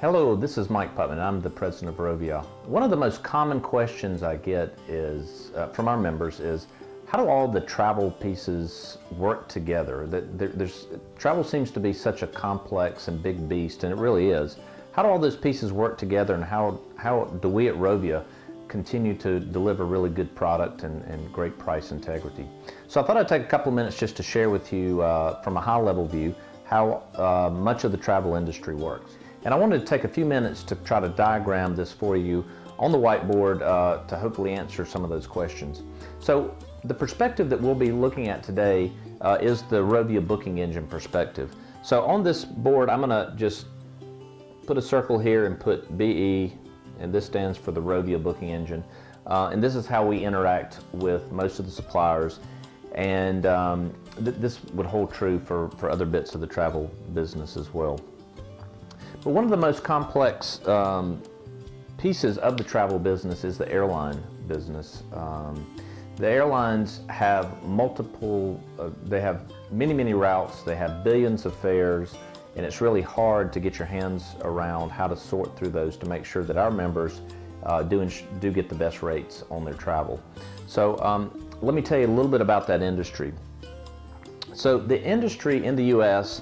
Hello, this is Mike Putman. I'm the president of Rovia. One of the most common questions I get is from our members is, how do all the travel pieces work together? Travel seems to be such a complex and big beast, and it really is. How do all those pieces work together, and how do we at Rovia continue to deliver really good product and great price integrity? So I thought I'd take a couple of minutes just to share with you from a high-level view how much of the travel industry works. And I wanted to take a few minutes to try to diagram this for you on the whiteboard to hopefully answer some of those questions. So the perspective that we'll be looking at today is the Rovia Booking Engine perspective. So on this board, I'm going to just put a circle here and put BE, and this stands for the Rovia Booking Engine. And this is how we interact with most of the suppliers. And this would hold true for other bits of the travel business as well. But one of the most complex pieces of the travel business is the airline business. The airlines have multiple, they have many routes, they have billions of fares, and it's really hard to get your hands around how to sort through those to make sure that our members do get the best rates on their travel. So let me tell you a little bit about that industry. So the industry in the U.S.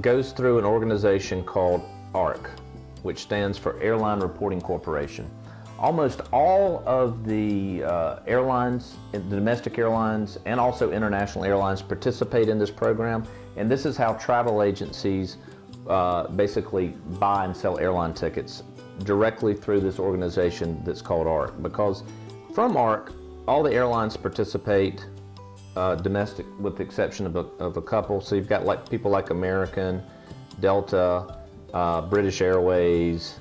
goes through an organization called ARC, which stands for Airline Reporting Corporation. Almost all of the airlines, the domestic airlines and also international airlines, participate in this program, and this is how travel agencies basically buy and sell airline tickets directly through this organization that's called ARC. Because from ARC, all the airlines participate, domestic with the exception of a couple. So you've got people like American, Delta, British Airways,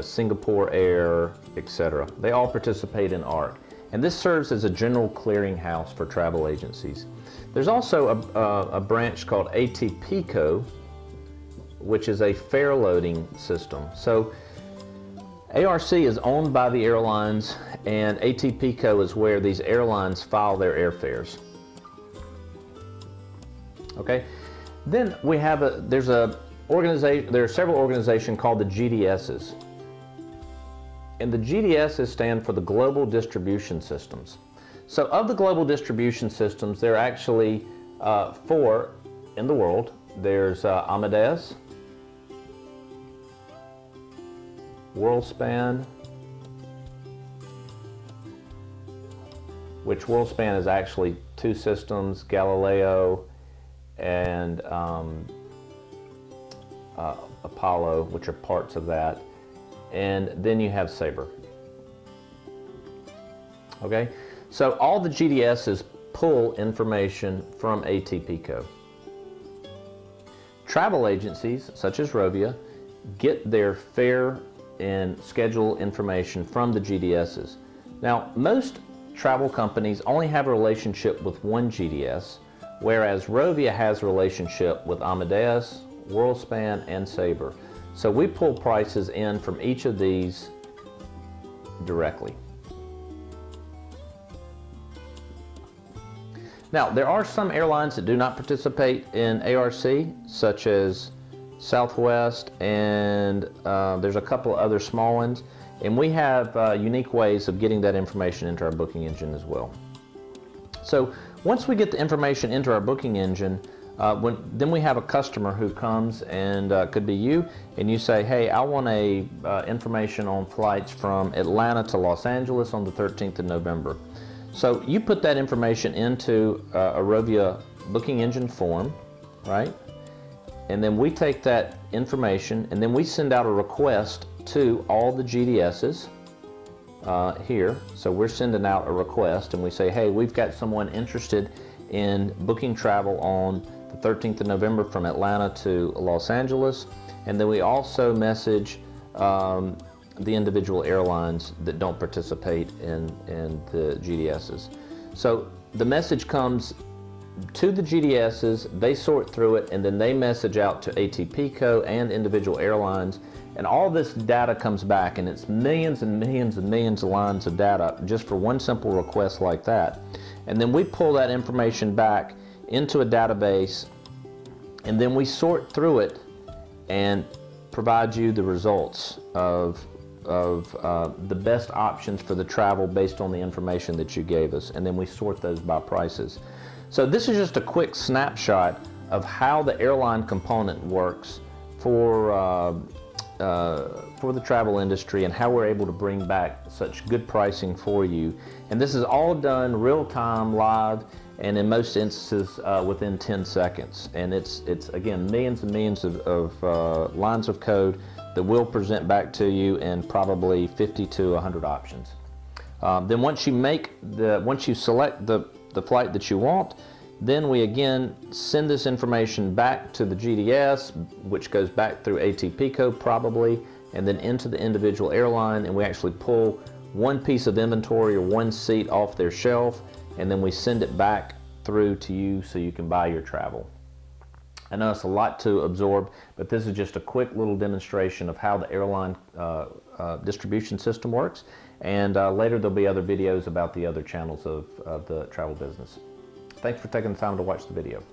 Singapore Air, etc. They all participate in ARC, and this serves as a general clearinghouse for travel agencies. There's also a branch called ATPCO, which is a fare loading system. So ARC is owned by the airlines, and ATPCO is where these airlines file their airfares. Okay, then we have there are several organizations called the GDSs, and the GDSs stand for the Global Distribution Systems. So of the global distribution systems, there are actually 4 in the world. There's Amadeus, WorldSpan, which WorldSpan is actually 2 systems, Galileo and Apollo, which are parts of that, and then you have Sabre. Okay, so all the GDSs pull information from ATPCO. Travel agencies such as Rovia get their fare and schedule information from the GDSs. Now, most travel companies only have a relationship with one GDS, whereas Rovia has a relationship with Amadeus, WorldSpan, and Sabre. So we pull prices in from each of these directly. Now, there are some airlines that do not participate in ARC, such as Southwest, and there's a couple of other small ones, and we have unique ways of getting that information into our booking engine as well. So once we get the information into our booking engine, then we have a customer who comes, and could be you, and you say, hey, I want information on flights from Atlanta to Los Angeles on the 13th of November. So you put that information into a Rovia booking engine form, right? And then we take that information, and then we send out a request to all the GDSs here. So we're sending out a request, and we say, hey, we've got someone interested in booking travel on the 13th of November from Atlanta to Los Angeles. And then we also message the individual airlines that don't participate in the GDSs. So the message comes to the GDSs, they sort through it, and then they message out to ATPCO and individual airlines, and all this data comes back, and it's millions and millions and millions of lines of data just for one simple request like that. And then we pull that information back into a database, and then we sort through it and provide you the results of the best options for the travel based on the information that you gave us, and then we sort those by prices. So this is just a quick snapshot of how the airline component works for the travel industry and how we're able to bring back such good pricing for you. And this is all done real time, live, and in most instances within 10 seconds. And it's again, millions and millions of lines of code that we'll present back to you in probably 50 to 100 options. Then once you select the flight that you want, then we again send this information back to the GDS, which goes back through ATP code probably, and then into the individual airline, and we actually pull one piece of inventory or one seat off their shelf, and then we send it back through to you so you can buy your travel. I know it's a lot to absorb, but this is just a quick little demonstration of how the airline distribution system works, and later there'll be other videos about the other channels of the travel business. Thanks for taking the time to watch the video.